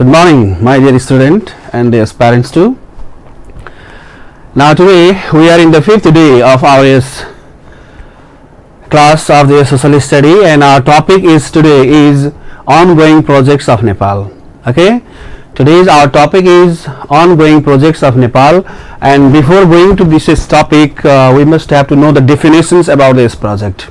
Good morning, my dear student and dear parents too. Now today we are in the fifth day of our class of the social study, and our topic is today is ongoing projects of Nepal. Okay, today's our topic is ongoing projects of Nepal, and before going to this topic, we must have to know the definitions about this project.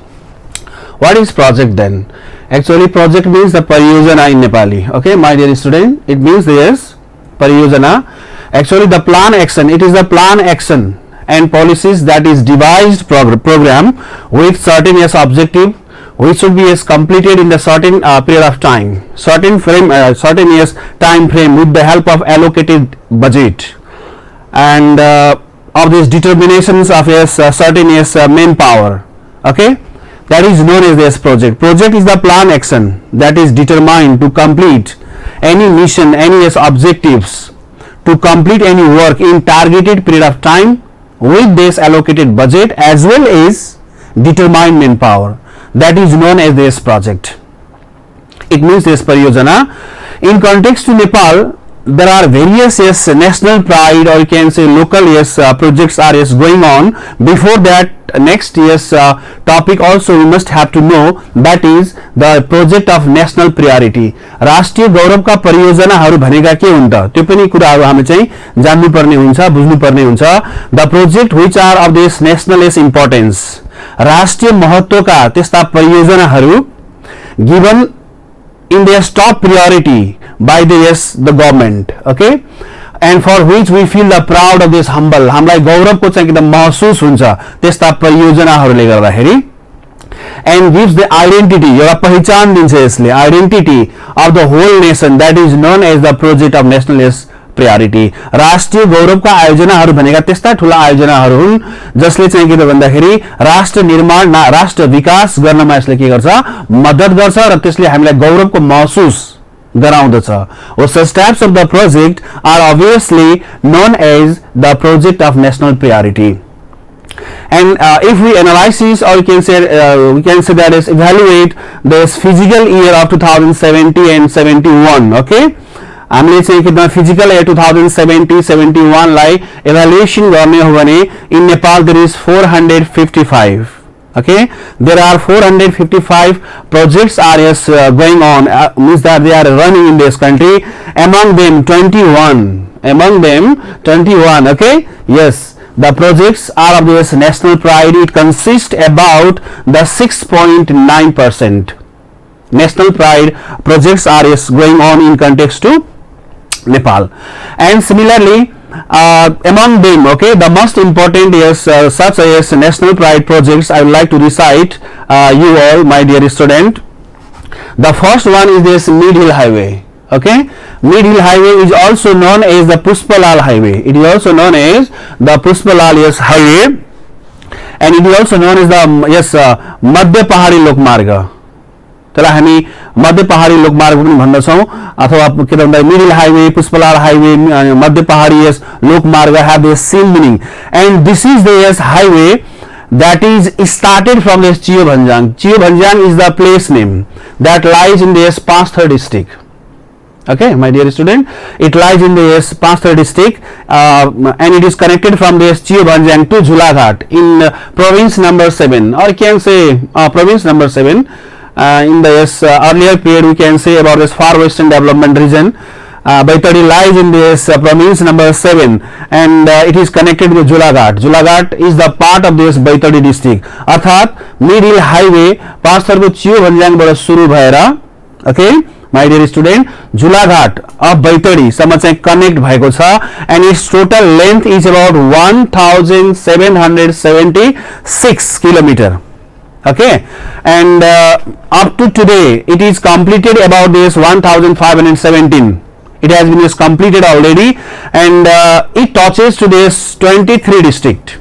What is project then? Actually, project means the pariyojana in Nepali. Okay, my dear student, it means this pariyojana. Actually, the plan action. It is the plan action and policies that is devised program with certain objective, which should be completed in the certain period of time, certain time frame with the help of allocated budget and of these determinations of certain manpower. Okay. That is known as this project. Project is the plan action that is determined to complete any mission, any objectives, to complete any work in targeted period of time with this allocated budget as well as determined manpower. That is known as this project. It means this pariyojana. In context to Nepal, there are various national pride, or you can say local projects are going on. Before that, next topic also we must have to know, that is the project of national priority. राष्ट्रिय गौरव का परियोजनाहरू भनेका के हुन् त, त्यो पनि कुराहरू हामी चाहिँ जान्नु पर्ने हुन्छ, बुझ्नु पर्ने हुन्छ. The project which are of this national importance, राष्ट्रिय महत्वका त्यस्ता परियोजनाहरू given in their top priority by the government. Okay, and for which we feel the proud of this humble, हामीलाई गौरवको चाहिँ एकदम महसुस हुन्छ त्यस्ता परियोजनाहरूले गर्दाखेरि, and gives the identity, एउटा पहिचान दिन्छ यसले, identity of the whole nation, that is known as the project of national priority. राष्ट्रिय गौरवका आयोजनाहरू भनेका त्यस्ता ठूला आयोजनाहरू हुन् जसले चाहिँ के त भन्दाखेरि राष्ट्र निर्माण, राष्ट्र विकास गर्नमा यसले के गर्छ, मद्दत गर्छ र त्यसले हामीलाई गौरवको महसुस गराउँदछ. Such types of the project are obviously known as the project of national priority. And if we analyze, or we can say that is evaluate this physical year of 2070 and 71. Okay, हामीले चाहिँ के physical year 2070-71 लाई evaluation गर्ने हो भने in Nepal there is 455. Okay, there are 455 projects are going on, means that they are running in this country. Among them 21. Okay, yes, the projects are of this national pride. It consists about the 6.9%. National pride projects are going on in context to Nepal. And similarly, among them, okay, the most important such as national pride projects I would like to recite you all, my dear student. The first one is this Mid-Hill Highway. Okay, Mid-Hill Highway is also known as the Puspalal Highway. It is also known as the Puspalal Highway, and it is also known as the Madhya Pahari Lokmarga. त्यसलाई हामी मध्य पहाडी लोकमार्ग पनि भन्दछौं, अथवा के भन्दा middle highway, Pushpalal highway, मध्य पहाडी लोकमार्ग have the same meaning. And this is the highway that is started from this Chio Bhanjang. Chio Bhanjang is the place name that lies in the Pansthar district. Okay, my dear student, it lies in the Pansthar district, and it is connected from this Chio Bhanjang to Jhulaghat in province number 7, or can say province number 7. In the earlier period, we can say about this far western development region. Baitadi lies in this province number 7, and it is connected with Jhulaghat. Jhulaghat is the part of this Baitadi district. अर्थात Mid-Hill Highway पाँचथरको चियो भन्ज्याङबाट सुरु भएर, okay, my dear student, Jhulaghat of Baitadi सम्म चाहिँ connect भएको छ, and its total length is about 1776 kilometer. Okay, and up to today it is completed about this 1517. It has been completed already, and it touches to this 23 district.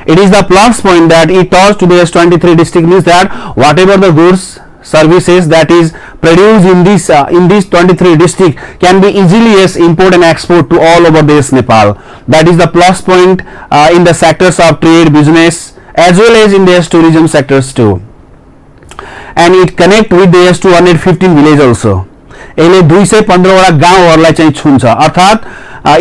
It is the plus point that it touches to this 23 district, means that whatever the goods, services that is produced in this 23 district can be easily import and export to all over this Nepal. That is the plus point in the sectors of trade, business, as well as in the tourism sectors too. And it connect with the 215 village also. यसले 215 वटा गाउँहरूलाई चाहिँ छुन्छ अर्थात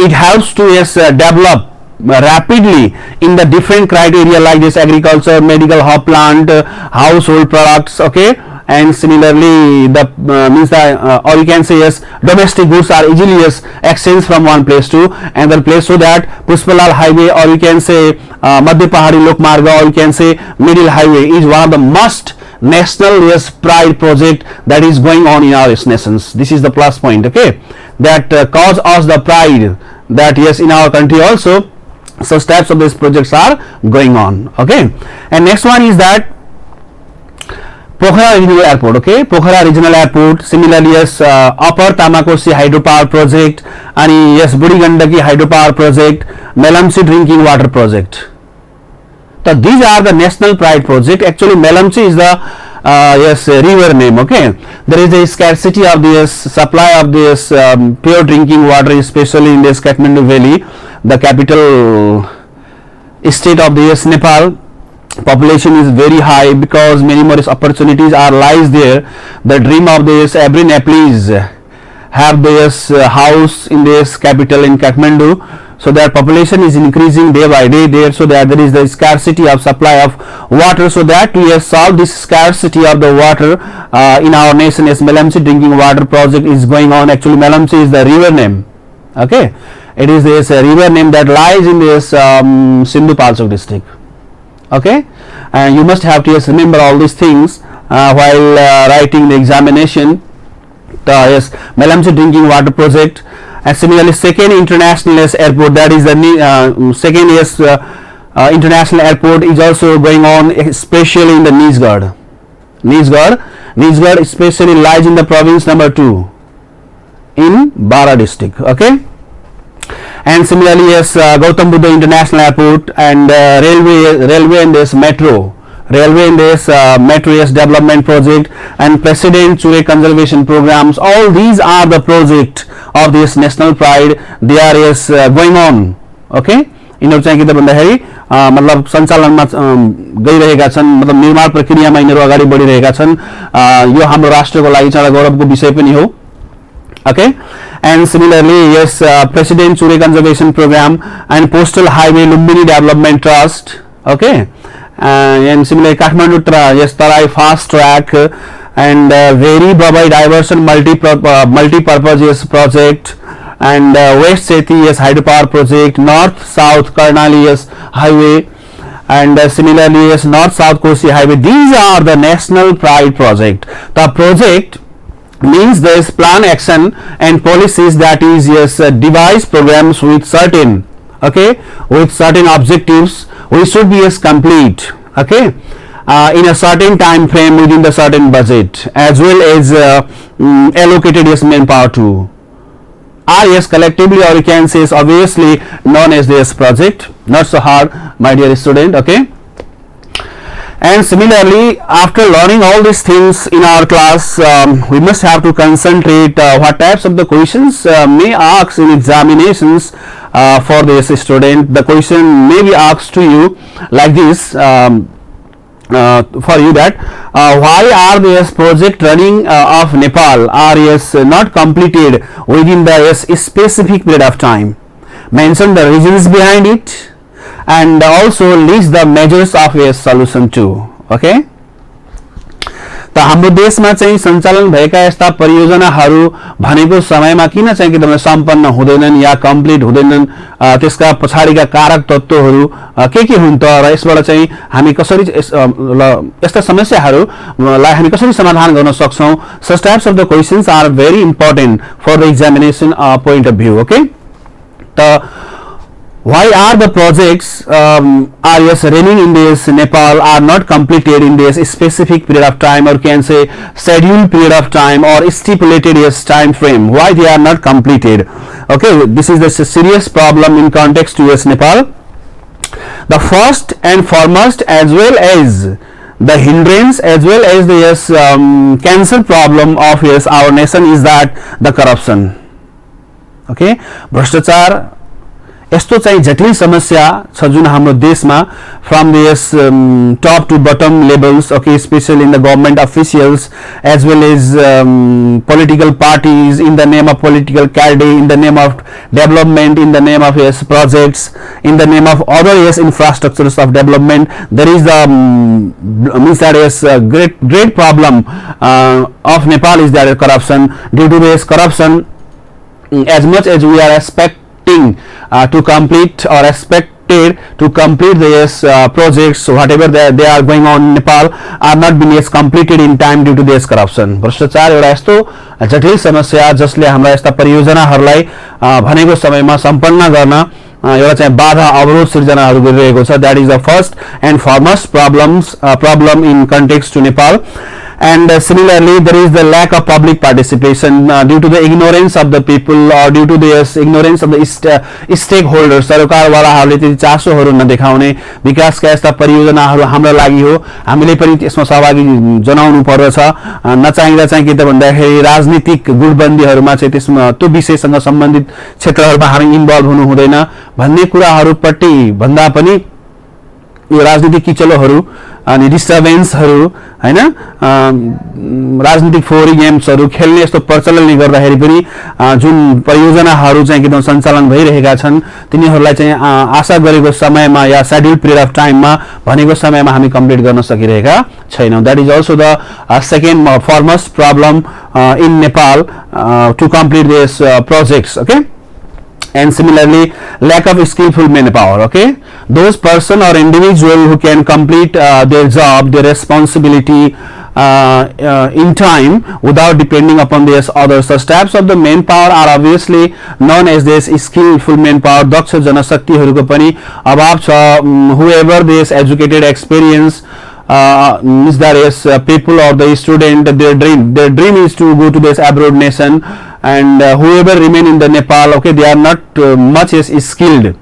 it helps to develop rapidly in the different criteria like this agriculture, medical, hub plant, household products, okay, and similarly the means that or you can say yes, domestic goods are easily exchanged from one place to another place, so that Pushpalal highway or you can say Madhya Pahari Lok Marga or you can say Middle highway is one of the must national pride project that is going on in our nations. This is the plus point, okay, that cause us the pride that yes, in our country also such types of these projects are going on, okay. And next one is that Pokhara Regional Airport, okay, Pokhara Regional Airport, similarly yes, Upper Tamakosi hydropower project and yes, Budi Gandaki hydropower project, Melamsi drinking water project. So these are the national pride project. Actually Melamsi is the yes, river name, okay. There is a scarcity of this supply of this pure drinking water, especially in this Kathmandu Valley, the capital state of this Nepal. Population is very high because many more opportunities are lies there. The dream of this every Nepalese have this house in this capital in Kathmandu, so their population is increasing day by day there, so that there is the scarcity of supply of water, so that we have solved this scarcity of the water in our nation. As Melamsi drinking water project is going on. Actually Melamsi is the river name, okay, it is this river name that lies in this Sindhu Palchok district, okay. And you must have to just remember all these things while writing the examination. Yes, Melamsi drinking water project. And similarly second international airport, that is the second international airport is also going on, especially in the Nijgarh. Nijgarh especially lies in the province number 2 in Bara district, okay. And similarly yes, Gautam Buddha International Airport and railway in this metro yes, development project and President Chure conservation programs. All these are the project of this national pride. They are yes going on, okay. यिनीहरू चाहिँ के त भन्दाखेरि मतलब सञ्चालनमा गइरहेका छन्, मतलब निर्माण प्रक्रियामा यिनीहरू अगाडि बढिरहेका छन्. यो हाम्रो राष्ट्रको लागि चाहिँ गौरवको विषय पनि हो, okay. And similarly yes, President Chure conservation program and Postal Highway Lumbini Development Trust, okay. And similarly Kathmandu yes, Tarai fast track and Veri Babai diversion multi-purpose yes, project and West Sethi yes, hydropower project, North South Karnali yes, highway and similarly yes, North South Kosi highway. These are the national pride project. The project means there is plan, action and policies, that is yes, devise programs with certain, okay, with certain objectives we should be yes, complete, okay, in a certain time frame within the certain budget, as well as allocated yes, manpower to are yes, collectively or you can say is obviously known as this project. Not so hard my dear student, okay. And similarly after learning all these things in our class, we must have to concentrate what types of the questions may ask in examinations for this student. The question may be asked to you like this for you, that why are this project running of Nepal are yes, not completed within the yes, specific period of time. Mention the reasons behind it and also list the measures of a solution too, okay. त हाम्रो देशमा चाहिँ सञ्चालन भएका यस्ता परियोजनाहरू भनेको समयमा किन चाहिँ कि तपाईँ सम्पन्न हुँदैनन् या कम्प्लिट हुँदैनन्, त्यसका पछाडीका कारक तत्त्वहरू के हुन् त, र यसबाट चाहिँ हामी कसरी यस्ता समस्याहरूलाई हामी कसरी समाधान गर्न सक्छौं. Such types of the questions are very important for the examination point of view, okay. त why are the projects are yes, running in this Nepal are not completed in this specific period of time, or can say scheduled period of time or stipulated yes, time frame, why they are not completed, okay. This is the serious problem in context to yes, Nepal. The first and foremost, as well as the hindrance as well as the yes, cancer problem of yes, our nation is that the corruption, okay. भ्रष्टाचार यस्तो चाहिँ जटिल समस्या छ जुन हाम्रो देशमा from this top to bottom levels, okay, especially in the government officials as well as political parties, in the name of political cadre, in the name of development, in the name of yes projects, in the name of other yes infrastructures of development. There is the means that is great problem of Nepal is there corruption. Due to this corruption, as much as we are expecting to complete or expected to complete this projects, whatever they are going on in Nepal are not being yes completed in time due to this corruption. भ्रष्टाचार एउटा यस्तो जटिल समस्या जसले हाम्रा यस्ता परियोजनाहरूलाई भनेको समयमा सम्पन्न गर्न एउटा चाहिँ बाधा अवरोध सिर्जनाहरू गरिरहेको छ. That is the first and foremost problem in context to Nepal. And similarly, there is the lack of public participation due to the ignorance of the people or due to the ignorance of the stakeholders. सरकारवालाहरूले त्यति चासोहरू नदेखाउने, विकासका यस्ता परियोजनाहरू हाम्रो लागि हो, हामीले पनि त्यसमा सहभागी जनाउनु पर्दछ. नचाहिँदा चाहिँ के त भन्दाखेरि राजनीतिक गुटबन्दीहरूमा चाहिँ त्यसमा त्यो विषयसँग सम्बन्धित क्षेत्रहरूमा हामी इन्भल्भ हुनु हुँदैन भन्ने कुराहरूपट्टि भन्दा पनि यो राजनीतिक किचलोहरू अनि डिस्टर्बेन्सहरू हैन राजनीतिक फोरी गेम्सहरू खेल्ने यस्तो प्रचलनले गर्दाखेरि पनि जुन परियोजनाहरू चाहिँ किन सञ्चालन भइरहेका छन् तिनीहरूलाई चाहिँ आशा गरेको समयमा या शेड्युल पिरियड अफ टाइममा भनेको समयमा हामी कम्प्लिट गर्न सकिरहेका छैनौं. That is also the second foremost problem in Nepal to complete this projects. Okay. And similarly, lack of skillful manpower. Okay, those person or individual who can complete their job, their responsibility in time without depending upon this others. The steps of the manpower are obviously known as this skillful manpower. दक्ष जनशक्तिहरूको पनि अभाव छ. Whoever this educated experience means that is people or the student, their dream is to go to this abroad nation, and whoever remain in the Nepal, okay, they are not much as skilled.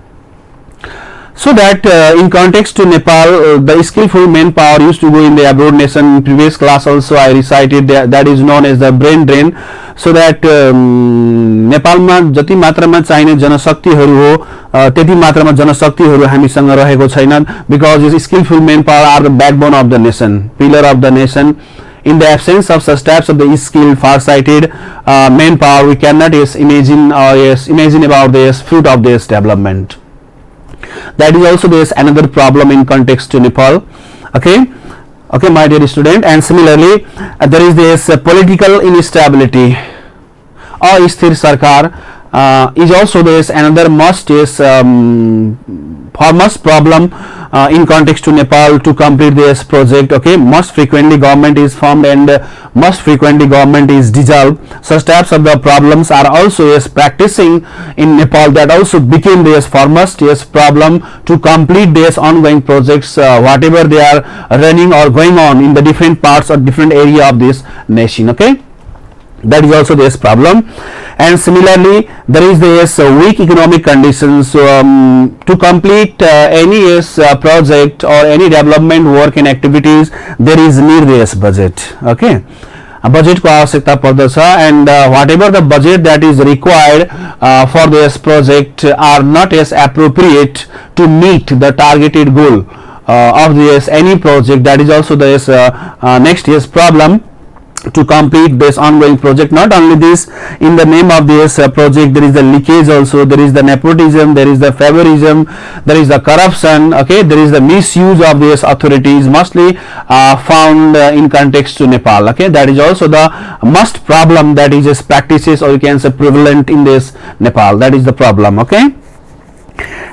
So that in context to Nepal, the skillful manpower used to go in the abroad nation. In previous class also I recited that is known as the brain drain. So that नेपालमा जति मात्रामा चाहिने जनशक्तिहरू हो त्यति मात्रामा जनशक्तिहरू हामीसँग रहेको छैन. Because this skillful manpower are the backbone of the nation, pillar of the nation. In the absence of such types of the skilled, far-sighted manpower, we cannot imagine about this fruit of this development. That is also this another problem in context to Nepal. Okay, my dear student. And similarly, there is this political instability. Asthir Sarkar is also this another foremost problem in context to Nepal to complete this project. Okay, most frequently government is formed and most frequently government is dissolved. Such types of the problems are also practicing in Nepal. That also became this foremost problem to complete this ongoing projects whatever they are running or going on in the different parts or different area of this nation. Okay, that is also this problem. And similarly, there is this weak economic conditions to complete any project or any development work and activities. There is need this budget. Okay, budget को आवश्यकता पर्दछ, and whatever the budget that is required for this project are not as appropriate to meet the targeted goal of this any project. That is also this next year's problem to complete this ongoing project. Not only this, in the name of this project there is the leakage also, there is the nepotism, there is the favorism, there is the corruption. Okay, there is the misuse of these authorities mostly found in context to Nepal. Okay, that is also the must problem that is practices or you can say prevalent in this Nepal. That is the problem. Okay.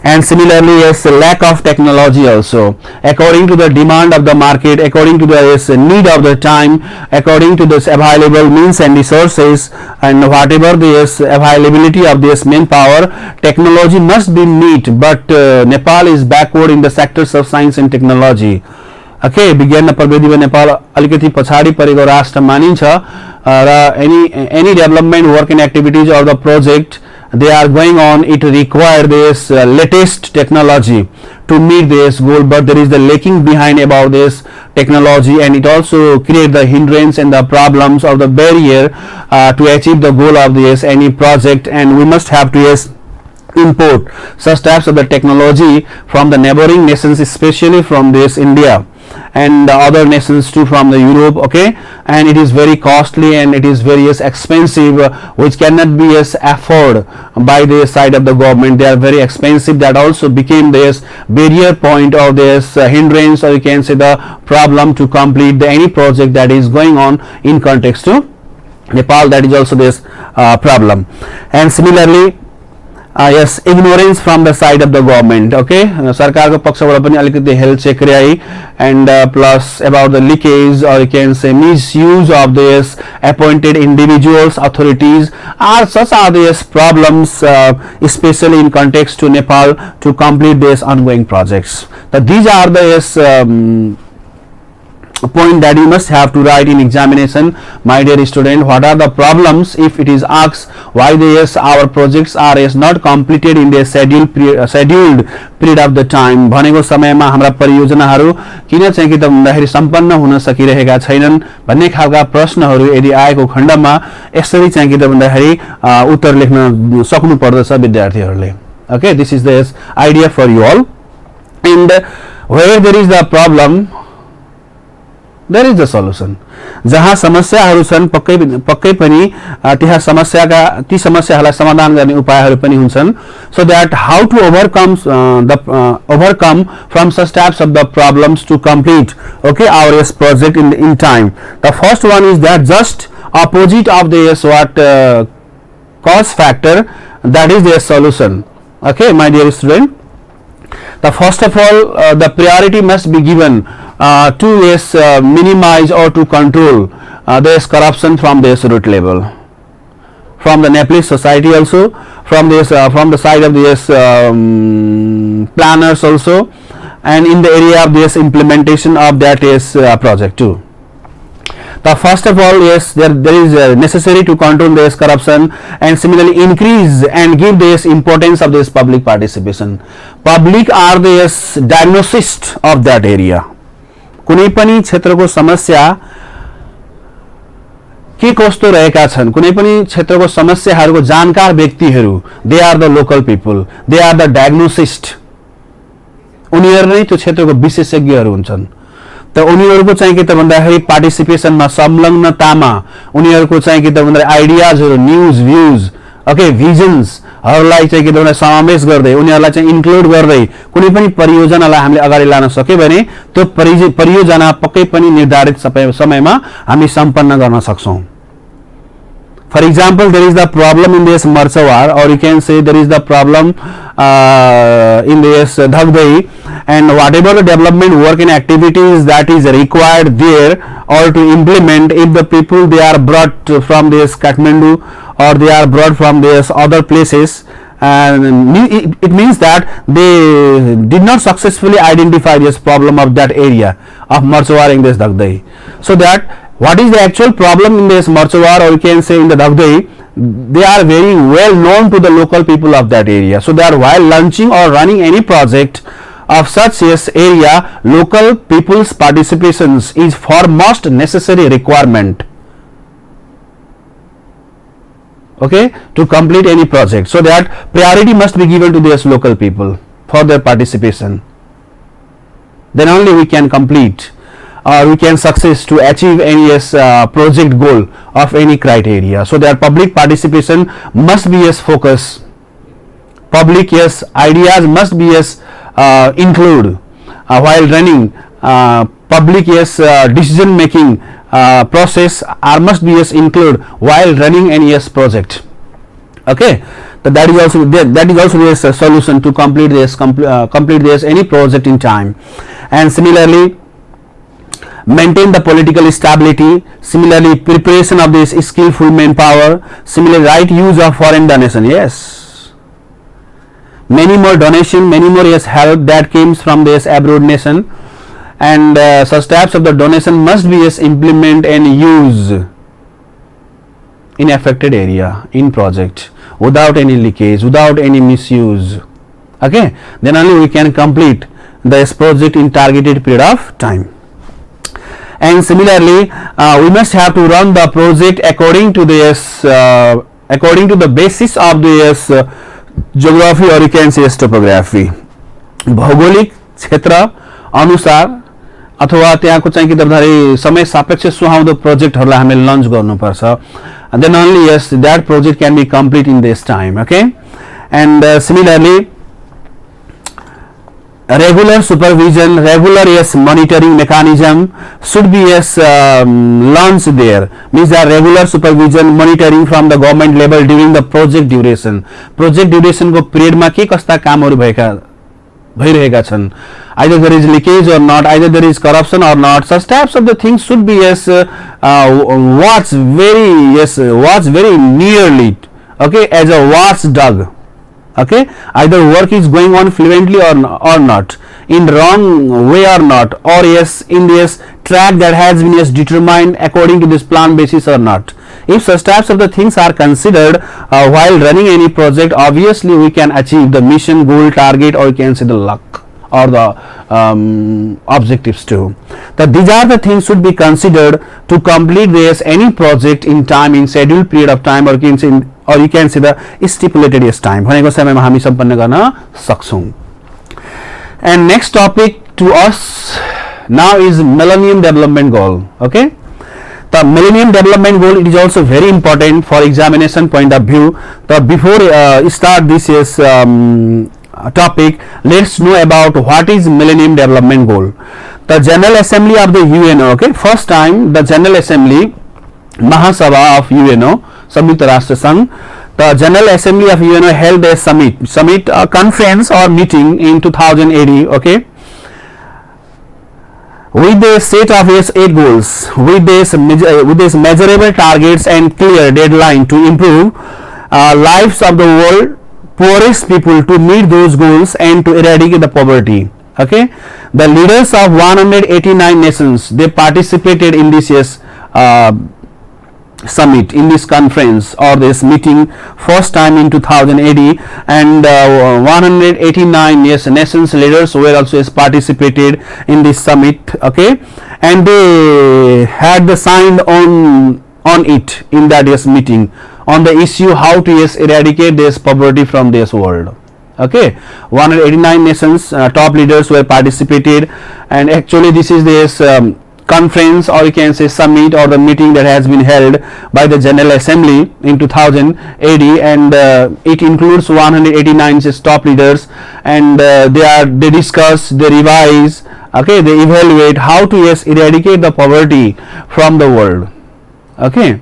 And similarly, yes, lack of technology also, according to the demand of the market, according to the need of the time, according to this available means and resources, and whatever the availability of this manpower, technology must be met. But Nepal is backward in the sectors of science and technology. Okay, विज्ञान प्रविधिमा नेपाल अलिकति पछाडी परेको राष्ट्र मानिन्छ र any development work and activities or the project they are going on, it require this latest technology to meet this goal, but there is the lacking behind about this technology, and it also create the hindrance and the problems of the barrier to achieve the goal of this any project. And we must have to import such types of the technology from the neighboring nations, especially from this India and other nations too, from the Europe. Okay, and it is very costly and it is very expensive, which cannot be afford by the side of the government. They are very expensive. That also became this barrier point or this hindrance, or you can say the problem to complete any project that is going on in context to Nepal. That is also this problem. And similarly, yes, ignorance from the side of the government. Okay, सरकार को पक्षबाट पनि अलिकति health check रही, and plus about the leakage, or you can say misuse of this appointed individuals, authorities, are such are these problems, especially in context to Nepal to complete these ongoing projects. So these are the point that you must have to write in examination, my dear student. What are the problems if it is asked why our projects are not completed in the scheduled period of the time? भनेको समयमा हाम्रा परियोजनाहरू किन चाहिँ कि त भन्दाखेरि सम्पन्न हुन सकिरहेका छैनन् भन्ने खालका प्रश्नहरू यदि आएको खण्डमा यसरी चाहिँ कि त भन्दाखेरि उत्तर लेख्न सक्नु पर्दछ विद्यार्थीहरूले. Okay, this is the idea for you all. And where there is the problem, there is the solution. जहाँ समस्याहरू छन् पक्कै पनि त्यहाँ ती समस्याहरूलाई समाधान गर्ने उपायहरू पनि हुन्छन्. So that how to overcome from such types of the problems to complete our project in time. The first one is that just opposite of the cause factor, that is the solution. Okay, my dear student. The first of all, the priority must be given to minimize or to control this corruption from this root level, from the Nepalese society also, from the side of this planners also, and in the area of this implementation of that project too. The first of all, yes, there is necessary to control this corruption, and similarly increase and give this importance of this public participation. Public are this diagnosist of that area. कुनै पनि क्षेत्रको समस्या के कस्तो रहेका छन्, कुनै पनि क्षेत्रको समस्याहरूको जानकार व्यक्तिहरू, they are the local people, they are the diagnosist. उनीहरू नै त्यो क्षेत्रको विशेषज्ञहरू हुन्छन्. त उनीहरूको चाहिँ के त भन्दाखेरि पार्टिसिपेसनमा, संलग्नतामा, उनीहरूको चाहिँ के त भन्दाखेरि आइडियाजहरू, न्यूज, भ्यूज, ओके, भिजन्सहरूलाई चाहिँ के त भन्दाखेरि समावेश गर्दै, उनीहरूलाई चाहिँ इन्क्लुड गर्दै कुनै पनि परियोजनालाई हामीले अगाडि लान सक्यो भने त्यो परियोजना पक्कै पनि निर्धारित समयमा हामी सम्पन्न गर्न सक्छौं. For example, there is the problem in this Marchawar, or you can say there is the problem in this Dhagdai, and whatever the development work and activities that is required there or to implement, if the people they are brought from this Kathmandu or they are brought from this other places, and it means that they did not successfully identify this problem of that area of Marchawar in this Dhagdai. So that what is the actual problem in this Marchawar, or you can say in the Dhagdai, they are very well known to the local people of that area. So that while launching or running any project of such area, local people's participations is foremost necessary requirement, okay, to complete any project. So that priority must be given to these local people for their participation. Then only we can complete or we can success to achieve any project goal of any criteria. So their public participation must be focus. Public ideas must be include while running. Public decision making process must be include while running any project. Okay, so that is also a solution to complete this any project in time. And similarly, maintain the political stability, similarly preparation of this skillful manpower, similarly right use of foreign donation. Yes, many more donation, many more help that comes from this abroad nation, and such types of the donation must be implement and use in affected area in project without any leakage, without any misuse. Okay, then only we can complete this project in targeted period of time. And similarly, we must have to run the project according to this according to the basis of this geography or you can say topography. भौगोलिक क्षेत्र अनुसार अथवा त्यहाँको चाहिँ के भन्दाखेरि समय सापेक्ष सुहाउँदो प्रोजेक्टहरुलाई हामीले लन्च गर्नुपर्छ. Then only yes, that project can be complete in this time. Okay, and similarly, regular supervision, regular yes monitoring mechanism should be yes launched there. Means that regular supervision, monitoring from the government level during the project duration. Project duration को period मा के कस्ता कामहरु भइरहेका छन्. Either there is leakage or not, either there is corruption or not. Such types of the things should be yes watched very nearly. Okay, as a watchdog. Okay, either work is going on fluently or not, in wrong way or not, or yes in this track that has been yes determined according to this plan basis or not. If such types of the things are considered while running any project, obviously we can achieve the mission, goal, target, or you can say the luck or the objectives too. That these are the things should be considered to complete this any project in time, in scheduled period of time, or you can say the stipulated yes time. भनेको समयमा हामी सम्पन्न गर्न सक्छौं. And next topic to us now is Millennium Development Goal. Okay, the Millennium Development Goal, it is also very important for examination point of view. So before start this yes topic, let's know about what is Millennium Development Goal. The General Assembly of the UNO. Okay, first time the General Assembly, Mahasabha of UNO, Samyukta Rashtra Sangh, the General Assembly of UNO held a summit conference or meeting in 2080. Okay, with a set of yes 8 goals, with this measurable targets and clear deadline to improve lives of the world poorest people, to meet those goals and to eradicate the poverty. Okay, the leaders of 189 nations, they participated in this yes summit, in this conference or this meeting first time in 2080, and 189 yes nations leaders were also yes participated in this summit. Okay, and they had the signed on it in that yes meeting on the issue how to yes eradicate this poverty from this world. Okay, 189 nations top leaders were participated, and actually this is this conference or you can say summit or the meeting that has been held by the General Assembly in 2080, and it includes 189 top leaders, and they discuss, they revise, okay, they evaluate how to yes eradicate the poverty from the world. Okay,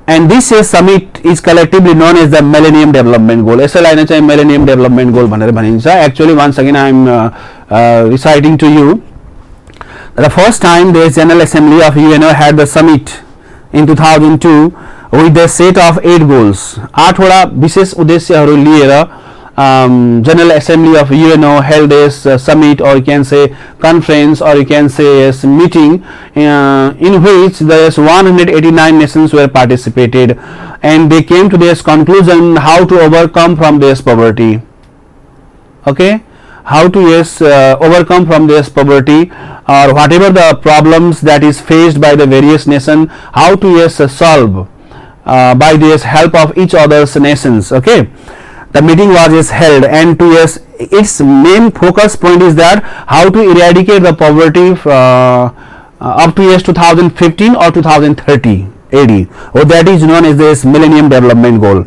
and this yes summit is collectively known as the Millennium Development Goal. यसलाई नै चाहिँ Millennium Development Goal भनेर भनिन्छ. Actually once again I am reciting to you. The first time the General Assembly of UNO had the summit in 2002 with the set of 8 goals. 8 वटा विशेष उद्देश्यहरू लिएर General Assembly of UNO held this summit or you can say conference or you can say yes meeting in which the 189 nations were participated, and they came to this conclusion how to overcome from this poverty. Okay, how to yes overcome from this poverty or whatever the problems that is faced by the various nation, how to yes solve by this help of each other's nations. Okay, the meeting was held, and to yes its main focus point is that how to eradicate the poverty up to yes 2015 or 2030 AD, or that is known as this Millennium Development Goal.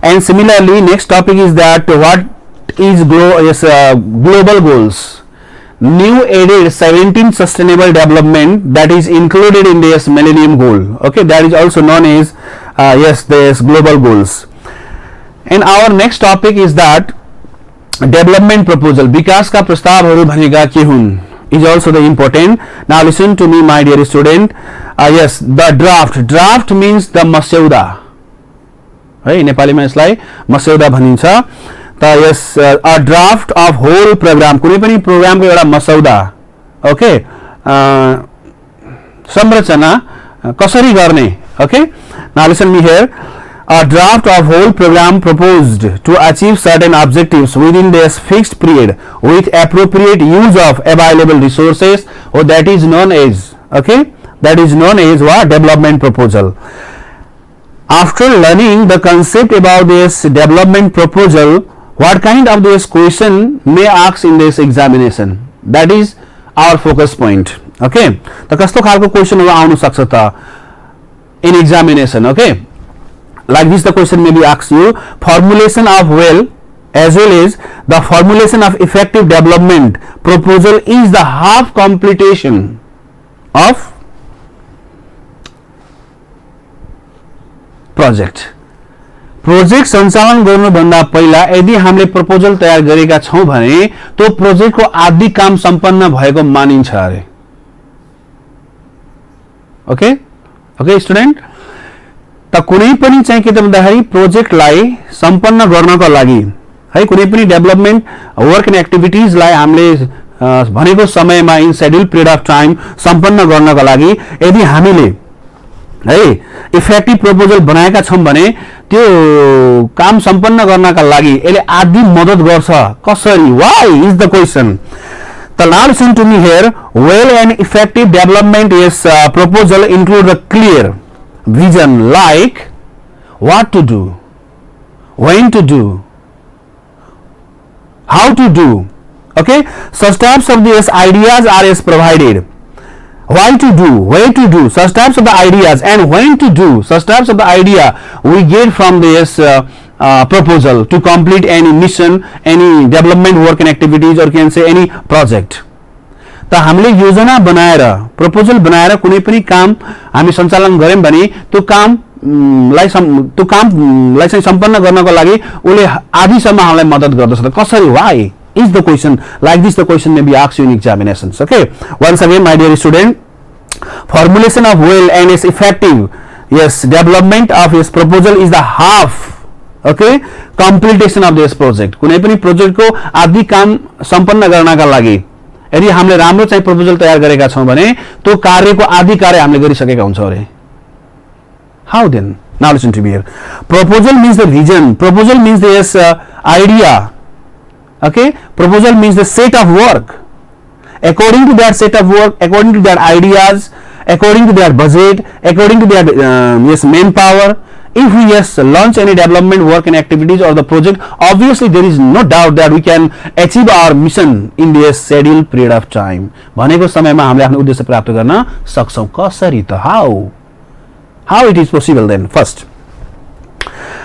And similarly next topic is that what is global goals. New added 17 sustainable development that is included in this Millennium Goal. Okay, that is also known as yes this global goals. And our next topic is that development proposal, विकास का प्रस्तावहरू भनेका के हुन्, is also the important. Now listen to me my dear student. Yes, the draft means the मस्यौदा है, नेपालीमा यसलाई मस्यौदा भनिन्छ. त yes a draft of whole program, कुनै पनि प्रोग्रामको एउटा मस्यौदा. ओके, संरचना कसरी गर्ने. Okay, now listen me here. A draft of whole program proposed to achieve certain objectives within this fixed period with appropriate use of available resources, or that is known as, okay, that is known as what, development proposal. After learning the concept about this development proposal, what kind of this question may ask in this examination? That is our focus point. Okay, त कस्तो खालको क्वेशनहरु आउन सक्छ त in examination? Okay, like this the question may be asked you, formulation of well as well as the formulation of effective development proposal is the half completion of project. Project सञ्चालन गर्नुभन्दा पहिला यदि हामीले प्रपोजल तयार गरेका छौं भने त्यो प्रोजेक्टको आदि काम सम्पन्न भएको मानिन्छ अरे. ओके ओके स्टुडेन्ट, त कुनै पनि चाहिँ के त भन्दाखेरि प्रोजेक्टलाई सम्पन्न गर्नको लागि है कुनै पनि डेभलपमेन्ट वर्क एन्ड एक्टिभिटिजलाई हामीले भनेको समयमा इन शेड्युल पिरियड अफ टाइम सम्पन्न गर्नको लागि यदि हामीले है इफेक्टिभ प्रपोजल बनाएका छौं भने त्यो काम सम्पन्न गर्नका लागि यसले आदि मद्दत गर्छ. कसरी? Why is the question. The now listen to me here. Well and effective development is proposal include the clear vision like what to do, when to do, how to do. Okay, such types of these ideas are as provided. Why to do, where to do, such types of the ideas, and when to do such types of the idea we get from this proposal to complete any mission, any development work and activities, or can say any project. त हामीले योजना बनाएर proposal बनाएर कुनै पनि काम हामी सञ्चालन गर्यौं भने त्यो कामलाई चाहिँ सम्पन्न गर्नको लागि उले आदिसम्म हामीलाई मद्दत गर्दछ. त कसरी? Why is the question. Like this the question may be asked in examinations. Okay, once again my dear student, formulation of well and its effective development of its proposal is the half completion of this project. कुनै पनि प्रोजेक्टको आदि काम सम्पन्न गर्नका लागि यदि हामीले राम्रो चाहिँ प्रपोजल तयार गरेका छौं भने त्यो कार्यको आदि कार्य हामीले गरिसकेका हुन्छौं अरे. How then? Now listen to me here. Proposal means the vision. Proposal means this idea. Okay, proposal means the set of work. According to that set of work, according to their ideas, according to their budget, according to their manpower, if we launch any development work and activities or the project, obviously there is no doubt that we can achieve our mission in this scheduled period of time. भनेको समयमा हामीले आफ्नो उद्देश्य प्राप्त गर्न सक्छौं. कसरी त? How it is possible then? First,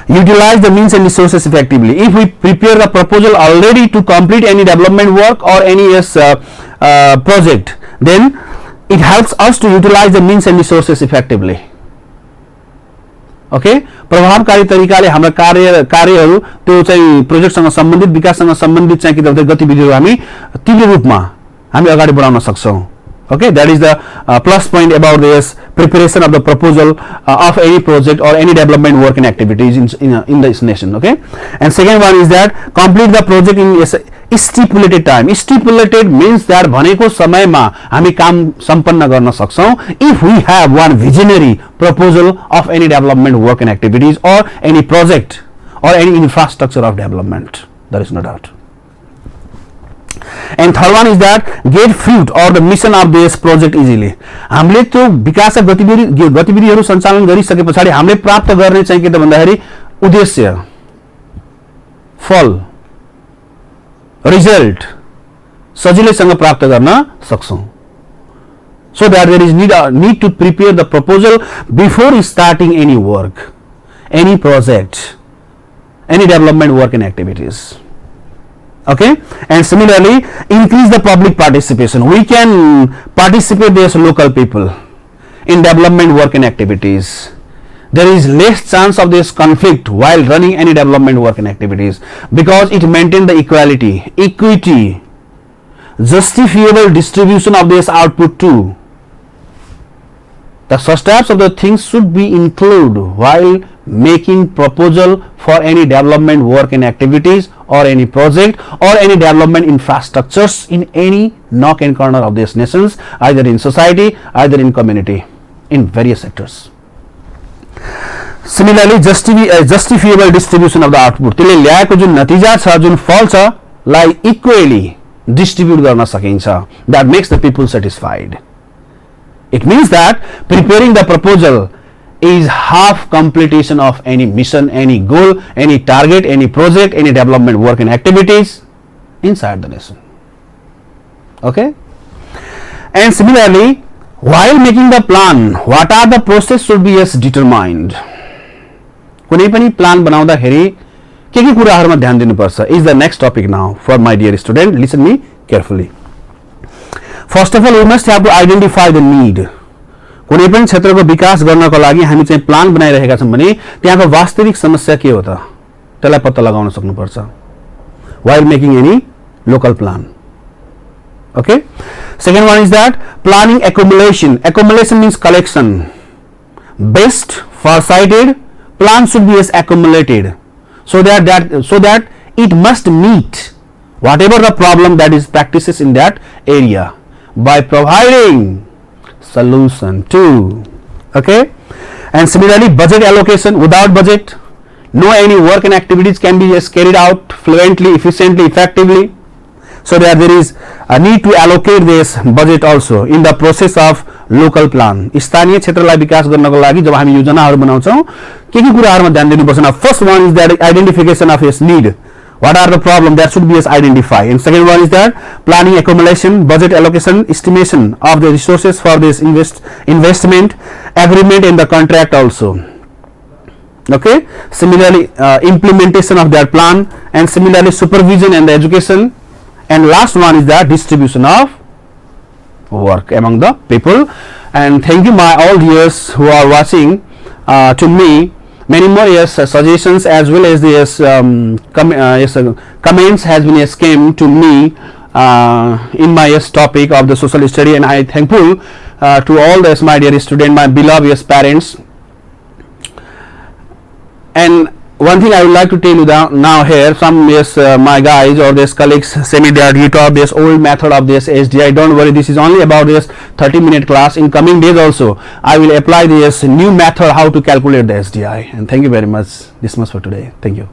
utilize the means and resources effectively. If we prepare the proposal already to complete any development work or any project, then it helps us to utilize the means and resources effectively. Okay, प्रभावकारी तरिकाले हाम्रो कार्यहरू त्यो चाहिँ प्रोजेक्टसँग सम्बन्धित विकाससँग सम्बन्धित चाहिँ के त गतिविधिहरू हामी तीव्र रूपमा हामी अगाडि बढाउन सक्छौं. Okay, that is the plus point about this preparation of the proposal of any project or any development work and activities in this nation. Okay, and second one is that complete the project in stipulated time. Stipulated means that भनेको समयमा हामी काम सम्पन्न गर्न सक्छौं if we have one visionary proposal of any development work and activities or any project or any infrastructure of development. There is no doubt. And third one is that get fruit or the mission of this project easily. हामीले त्यो विकास गतिविधिहरू सञ्चालन गरिसकेपछि हामीले प्राप्त गर्ने चाहिँ के त भन्दाखेरि उद्देश्य, फल, रिजल्ट सजिलैसँग प्राप्त गर्न सक्छौं. So that there is need to prepare the proposal before starting any work, any project, any development work and activities. Okay, and similarly increase the public participation. We can participate as local people in development work and activities. There is less chance of this conflict while running any development work and activities because it maintains the equity, justifiable distribution of this output too. The such types of the things should be included while making proposal for any development work and activities or any project or any development infrastructures in any nook and corner of these nations, either in society, either in community, in various sectors. Similarly, justifiable distribution of the output. त्यसले ल्याएको जुन नतिजा छ, जुन फल छ, लाई equally distribute गर्न सकिन्छ. That makes the people satisfied. It means that preparing the proposal is half completion of any mission, any goal, any target, any project, any development work and activities inside the nation. Okay, and similarly, while making the plan, what are the process should be as determined. कुनै पनि plan बनाउँदाखेरि के कुराहरुमा ध्यान दिनुपर्छ is the next topic now for my dear student. Listen me carefully. First of all, we must have to identify the need. कुनै पनि क्षेत्रको विकास गर्नको लागि हामी चाहिँ प्लान बनाइरहेका छौं भने त्यहाँको वास्तविक समस्या के हो त त्यसलाई पत्ता लगाउन सक्नुपर्छ while making any local plan. Okay, second one is that planning accumulation. Accumulation means collection. Best farsighted plan should be as accumulated so that it must meet whatever the problem that is practices in that area by providing solution too. Okay, and similarly, budget allocation. Without budget, no any work and activities can be just carried out fluently, efficiently, effectively. So that there is a need to allocate this budget also in the process of local plan. स्थानीय क्षेत्रलाई विकास गर्नको लागि जब हामी योजनाहरू बनाउँछौं के कुराहरुमा ध्यान दिनुपर्छ न. First one is that identification of its need. What are the problem that should be as identified. And second one is that planning accumulation, budget allocation, estimation of the resources for this investment, agreement in the contract also. Okay, similarly implementation of their plan, and similarly supervision and the education, and last one is the distribution of work among the people. And thank you my all viewers who are watching to me. Many more suggestions as well as the comments has been came to me in my topic of the social study, and I thankful to all this my dear student, my beloved parents. And one thing I would like to tell you now here, some my guys or this colleagues say me that you taught this old method of this SDI. Don't worry, this is only about this 30-minute class. In coming days also I will apply this new method how to calculate the SDI. And thank you very much. This much for today. Thank you.